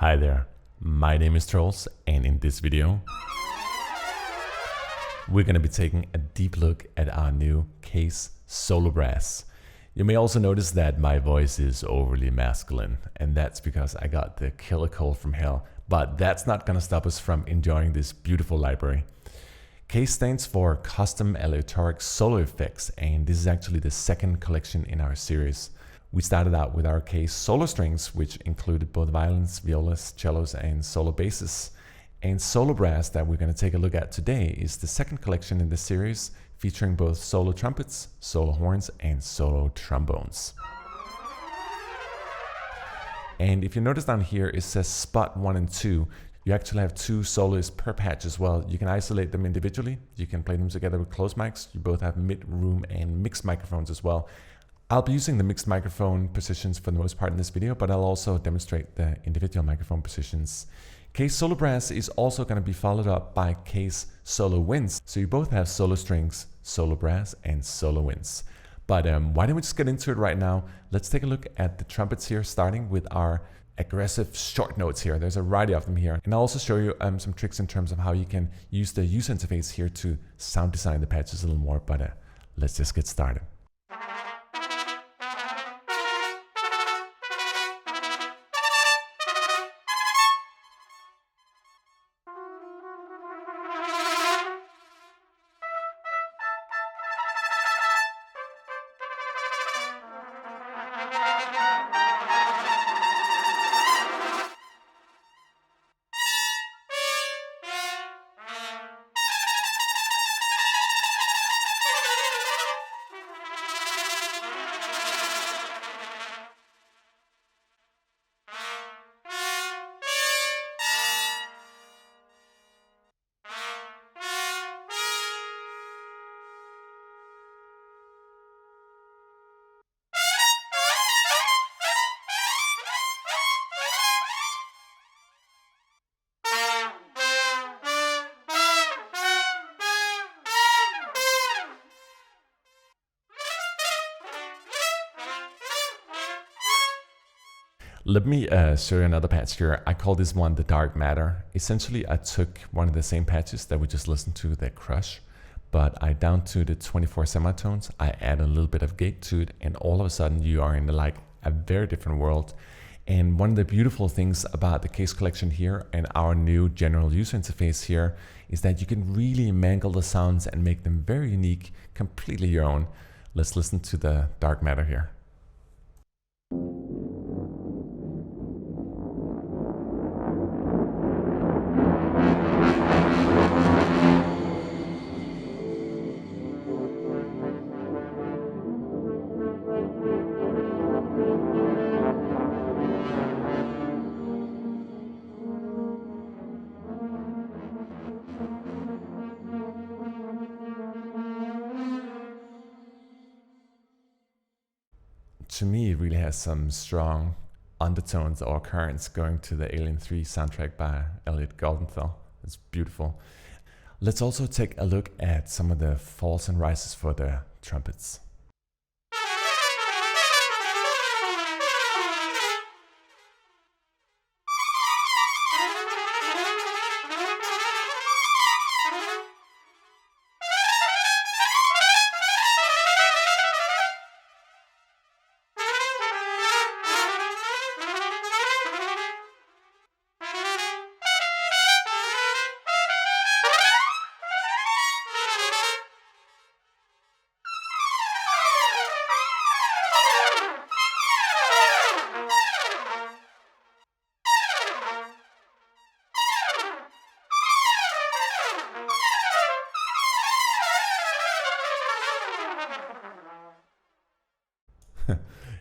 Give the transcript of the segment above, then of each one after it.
Hi there, my name is Troels, and in this video we're going to be taking a deep look at our new case solo brass. You may also notice that my voice is overly masculine, and that's because I got the killer cold from hell, but that's not going to stop us from enjoying this beautiful library. CASE stands for Custom Aleatoric Solo Effects, and this is actually the second collection in our series. We started out with our CASE solo strings, which included both violins, violas, cellos, and solo basses. And solo brass that we're going to take a look at today is the second collection in the series, featuring both solo trumpets, solo horns, and solo trombones. And if you notice down here, it says Spot 1 and 2. You actually have two soloists per patch as well. You can isolate them individually. You can play them together with closed mics. You both have mid-room and mixed microphones as well. I'll be using the mixed microphone positions for the most part in this video, but I'll also demonstrate the individual microphone positions. CASE Solo Brass is also going to be followed up by CASE Solo Winds. So you both have solo strings, solo brass, and solo winds. But why don't we just get into it right now? Let's take a look at the trumpets here, starting with our aggressive short notes here. There's a variety of them here. And I'll also show you some tricks in terms of how you can use the user interface here to sound design the patches a little more. But let's just get started. Let me show you another patch here. I call this one the Dark Matter. Essentially, I took one of the same patches that we just listened to, the Crush, but I down to the 24 semitones. I add a little bit of gate to it, and all of a sudden you are in like a very different world. And one of the beautiful things about the CASE collection here and our new general user interface here is that you can really mangle the sounds and make them very unique, completely your own. Let's listen to the Dark Matter here. To me, it really has some strong undertones or currents going to the Alien 3 soundtrack by Elliot Goldenthal. It's beautiful. Let's also take a look at some of the falls and rises for the trumpets.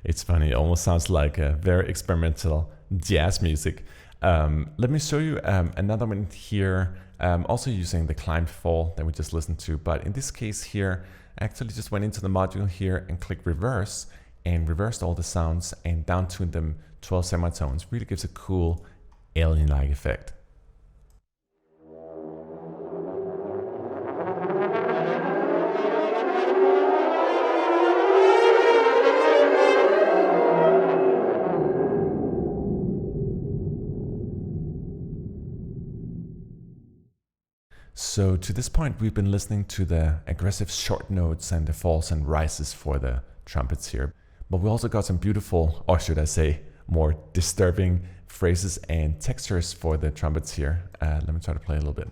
It's funny, it almost sounds like a very experimental jazz music. Let me show you another one here, also using the climbed fall that we just listened to. But in this case here, I actually just went into the module here and clicked reverse and reversed all the sounds and down tuned them 12 semitones. Really gives a cool alien-like effect. So to this point, we've been listening to the aggressive short notes and the falls and rises for the trumpets here. But we also got some beautiful, or should I say, more disturbing phrases and textures for the trumpets here. Let me try to play a little bit.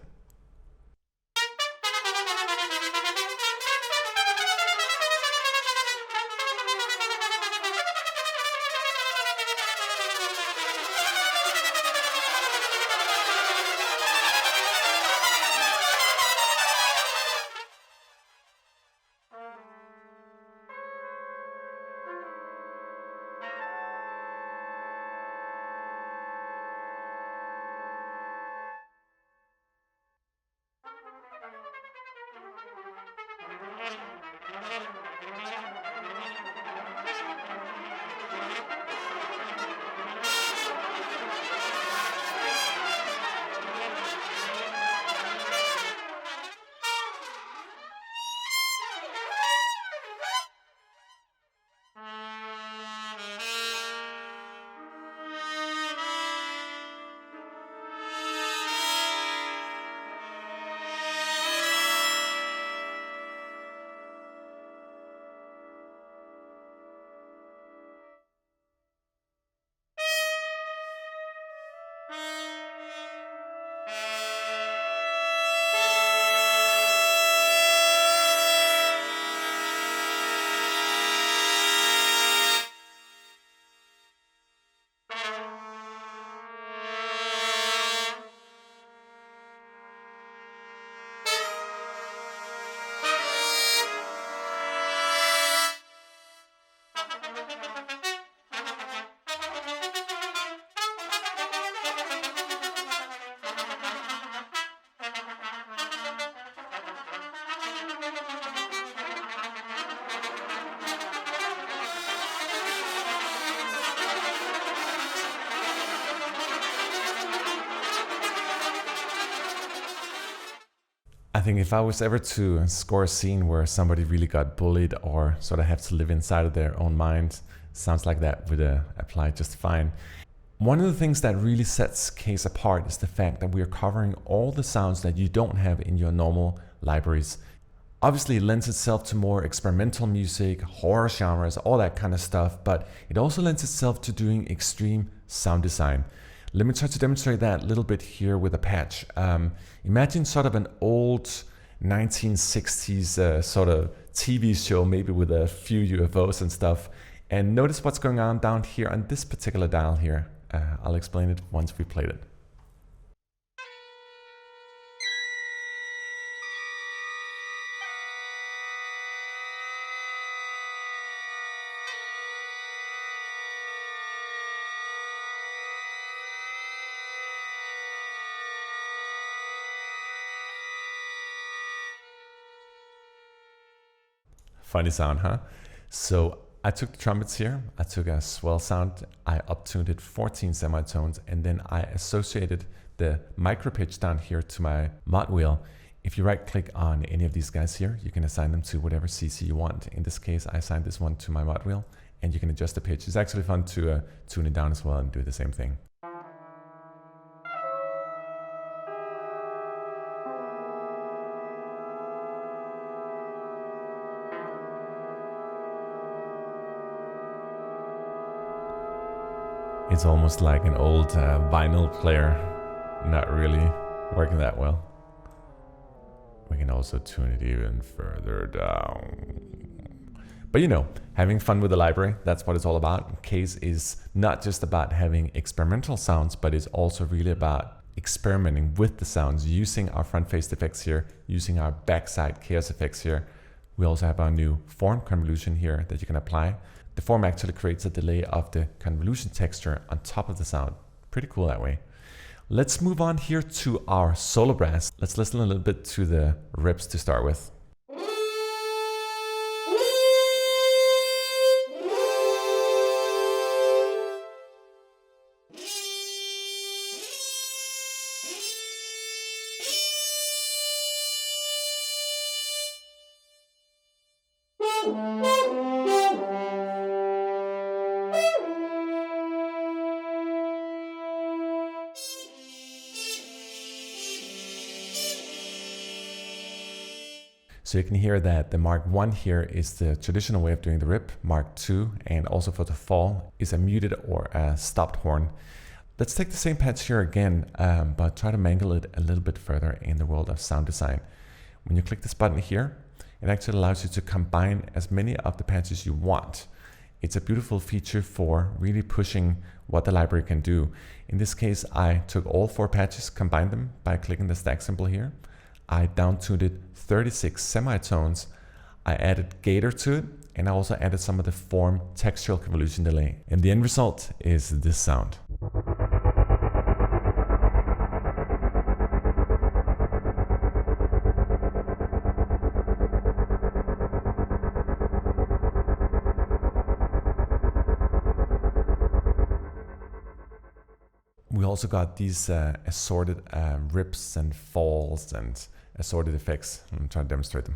I think if I was ever to score a scene where somebody really got bullied or sort of have to live inside of their own mind, sounds like that would apply just fine. One of the things that really sets Case apart is the fact that we are covering all the sounds that you don't have in your normal libraries. Obviously, it lends itself to more experimental music, horror genres, all that kind of stuff, but it also lends itself to doing extreme sound design. Let me try to demonstrate that a little bit here with a patch. Imagine sort of an old 1960s sort of TV show, maybe with a few UFOs and stuff. And notice what's going on down here on this particular dial here. I'll explain it once we played it. Funny sound, huh? So I took the trumpets here, I took a swell sound, I uptuned it 14 semitones, and then I associated the micro pitch down here to my mod wheel. If you right click on any of these guys here, you can assign them to whatever CC you want. In this case, I assigned this one to my mod wheel, and you can adjust the pitch. It's actually fun to tune it down as well and do the same thing. It's almost like an old vinyl player, not really working that well. We can also tune it even further down. But you know, having fun with the library, that's what it's all about. Case is not just about having experimental sounds, but it's also really about experimenting with the sounds, using our front-faced effects here, using our backside chaos effects here. We also have our new form convolution here that you can apply. The form actually creates a delay of the convolution texture on top of the sound. Pretty cool that way. Let's move on here to our solo brass. Let's listen a little bit to the riffs to start with. So you can hear that the Mark 1 here is the traditional way of doing the rip. Mark 2 and also for the fall is a muted or a stopped horn. Let's take the same patch here again, but try to mangle it a little bit further in the world of sound design. When you click this button here, it actually allows you to combine as many of the patches you want. It's a beautiful feature for really pushing what the library can do. In this case, I took all 4 patches, combined them by clicking the stack symbol here. I down-tuned it 36 semitones. I added gator to it, and I also added some of the form textural convolution delay. And the end result is this sound. We also got these assorted rips and falls and assorted effects. I'm trying to demonstrate them.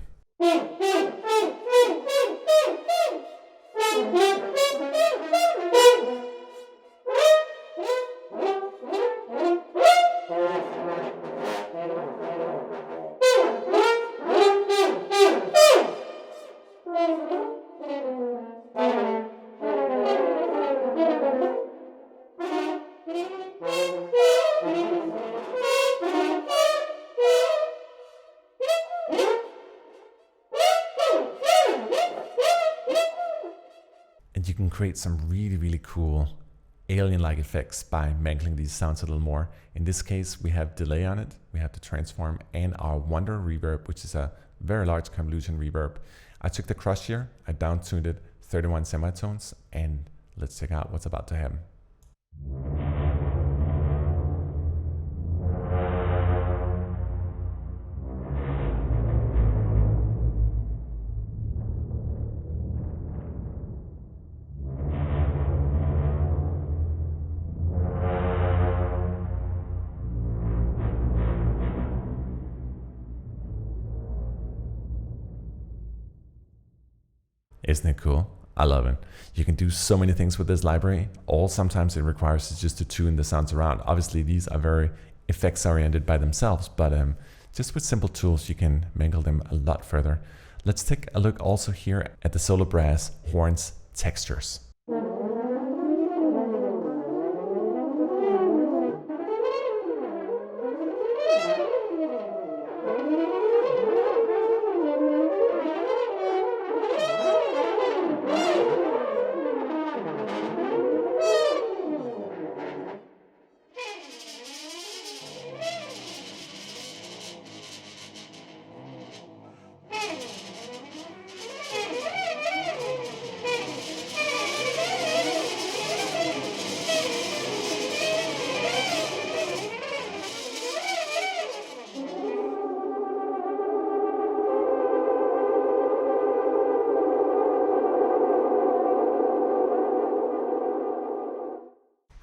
And you can create some really cool alien-like effects by mangling these sounds a little more. In this case, we have delay on it, we have the transform, and our wonder reverb, which is a very large convolution reverb. I took the crush here, I down-tuned it 31 semitones, and let's check out what's about to happen. Isn't it cool? I love it. You can do so many things with this library. All sometimes it requires is just to tune the sounds around. Obviously, these are very effects oriented by themselves, but just with simple tools, you can mangle them a lot further. Let's take a look also here at the solo brass horns textures.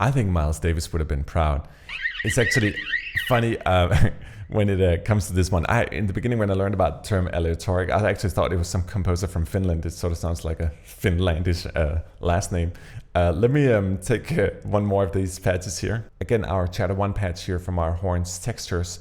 I think Miles Davis would have been proud. It's actually funny when it comes to this one. In the beginning, when I learned about the term aleatoric, I actually thought it was some composer from Finland. It sort of sounds like a Finlandish last name. Let me take one more of these patches here. Again, our Chatter 1 patch here from our horns textures.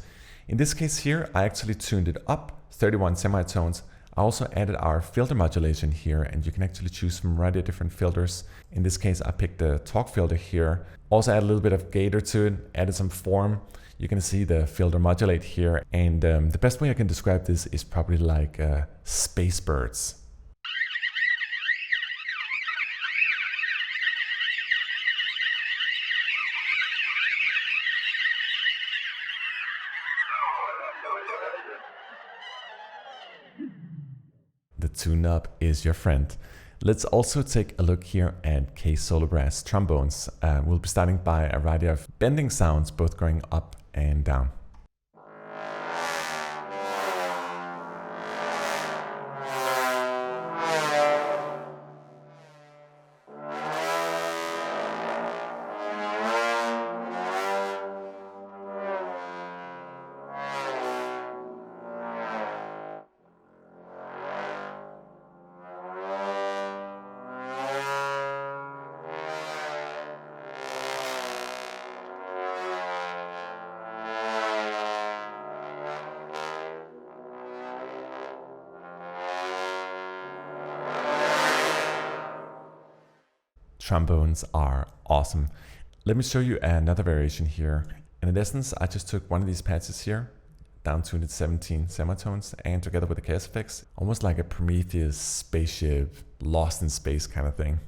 In this case here, I actually tuned it up 31 semitones. I also added our filter modulation here, and you can actually choose from a variety of different filters. In this case, I picked the talk filter here. Also add a little bit of gator to it, added some form. You can see the filter modulate here. And the best way I can describe this is probably like space birds. The tune-up is your friend. Let's also take a look here at case solo brass trombones. We'll be starting by a variety of bending sounds, both going up and down. trombones are awesome. Let me show you another variation here. And in essence, I just took one of these patches here, down tuned at 17 semitones, and together with the chaos effects, almost like a Prometheus spaceship, lost in space kind of thing.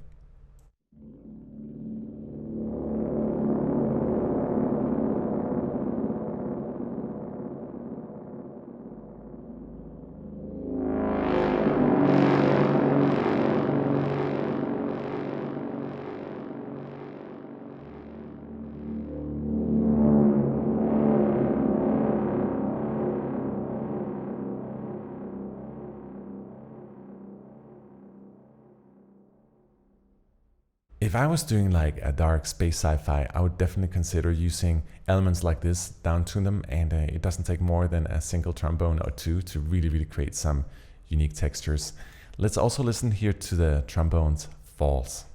If I was doing like a dark space sci-fi, I would definitely consider using elements like this, down tune them, and it doesn't take more than a single trombone or two to really create some unique textures. Let's also listen here to the trombone's falls.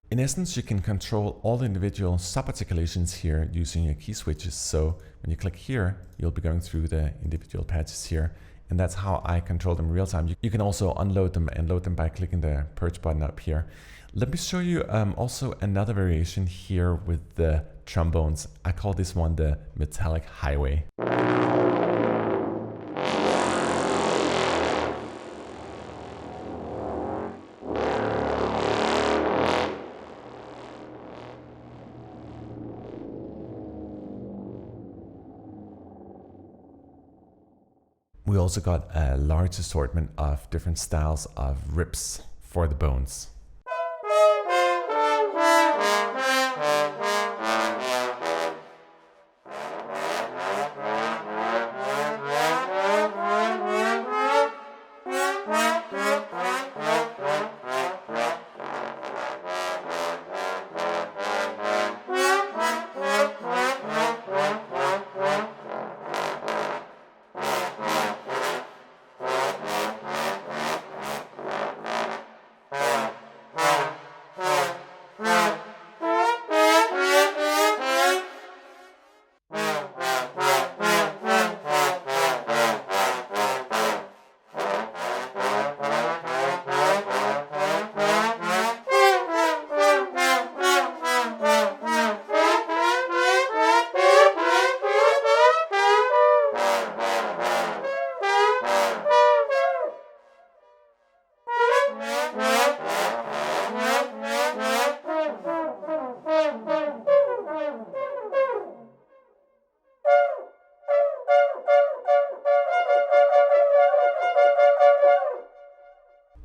In essence, you can control all the individual sub-articulations here using your key switches. So when you click here, you'll be going through the individual patches here. And that's how I control them in real time. You can also unload them and load them by clicking the purge button up here. Let me show you also another variation here with the trombones. I call this one the metallic highway. We also got a large assortment of different styles of riffs for the bones.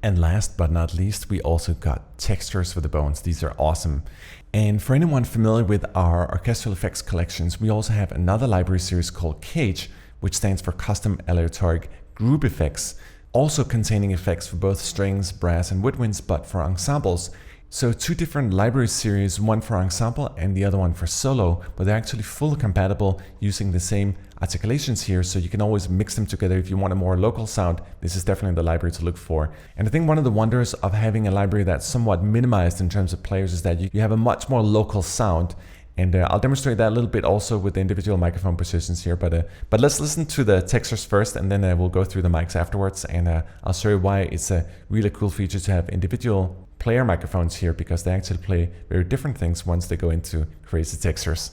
And last but not least, we also got textures for the bones. These are awesome. And for anyone familiar with our orchestral effects collections, we also have another library series called G.A.N.G, which stands for Custom Aleatoric Group Effects, also containing effects for both strings, brass, and woodwinds, but for ensembles. So two different library series, one for ensemble and the other one for solo, but they're actually fully compatible using the same articulations here, so you can always mix them together if you want a more local sound. This is definitely the library to look for. And I think one of the wonders of having a library that's somewhat minimized in terms of players is that you have a much more local sound. And I'll demonstrate that a little bit also with the individual microphone positions here. But let's listen to the textures first, and then we'll go through the mics afterwards. And I'll show you why it's a really cool feature to have individual player microphones here, because they actually play very different things once they go into crazy textures.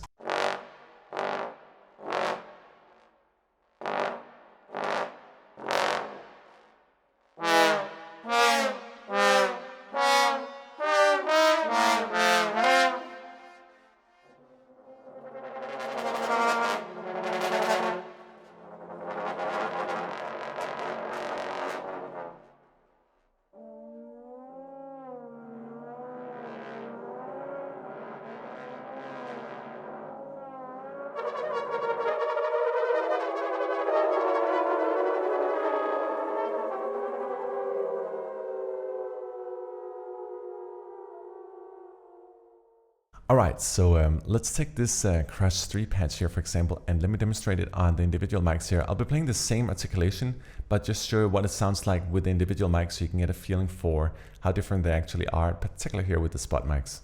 Alright, so let's take this Crush 3 patch here, for example, and let me demonstrate it on the individual mics here. I'll be playing the same articulation, but just show you what it sounds like with the individual mics so you can get a feeling for how different they actually are, particularly here with the spot mics.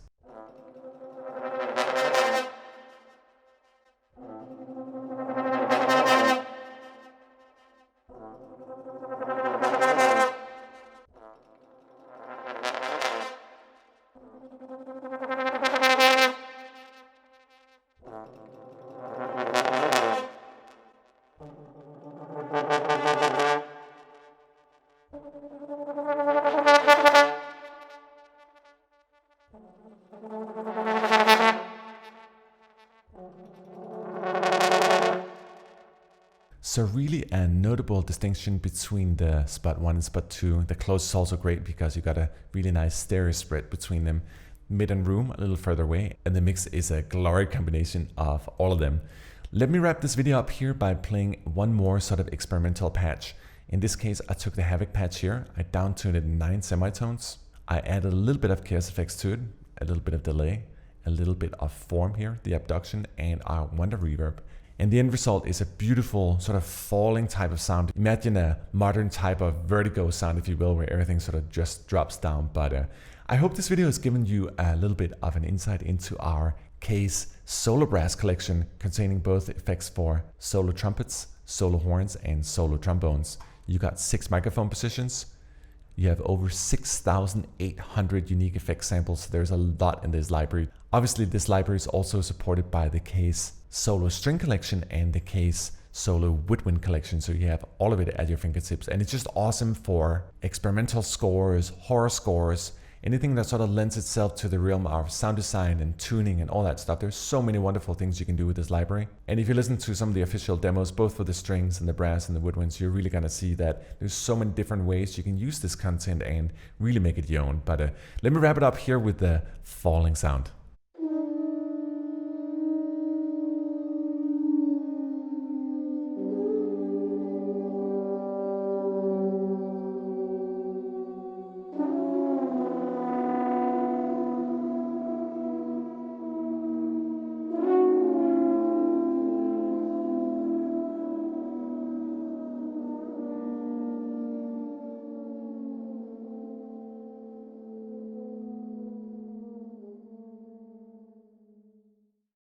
So really a notable distinction between the Spot 1 and Spot 2. The close is also great because you got a really nice stereo spread between them. Mid and room a little further away, and the mix is a glorious combination of all of them. Let me wrap this video up here by playing one more sort of experimental patch. In this case, I took the Havoc patch here. I downtuned it 9 semitones. I added a little bit of chaos effects to it, a little bit of delay, a little bit of form here, the abduction, and I want a reverb. And the end result is a beautiful sort of falling type of sound. Imagine a modern type of vertigo sound, if you will, where everything sort of just drops down. But I hope this video has given you a little bit of an insight into our Case Solo Brass collection, containing both effects for Solo Trumpets, Solo Horns, and Solo Trombones. You got 6 microphone positions. You have over 6,800 unique effect samples. There's a lot in this library. Obviously, this library is also supported by the Case Solo String Collection and the Case Solo Woodwind Collection, so you have all of it at your fingertips. And it's just awesome for experimental scores, horror scores, anything that sort of lends itself to the realm of sound design and tuning and all that stuff. There's so many wonderful things you can do with this library. And if you listen to some of the official demos, both for the strings and the brass and the woodwinds, you're really gonna see that there's so many different ways you can use this content and really make it your own. But let me wrap it up here with the falling sound.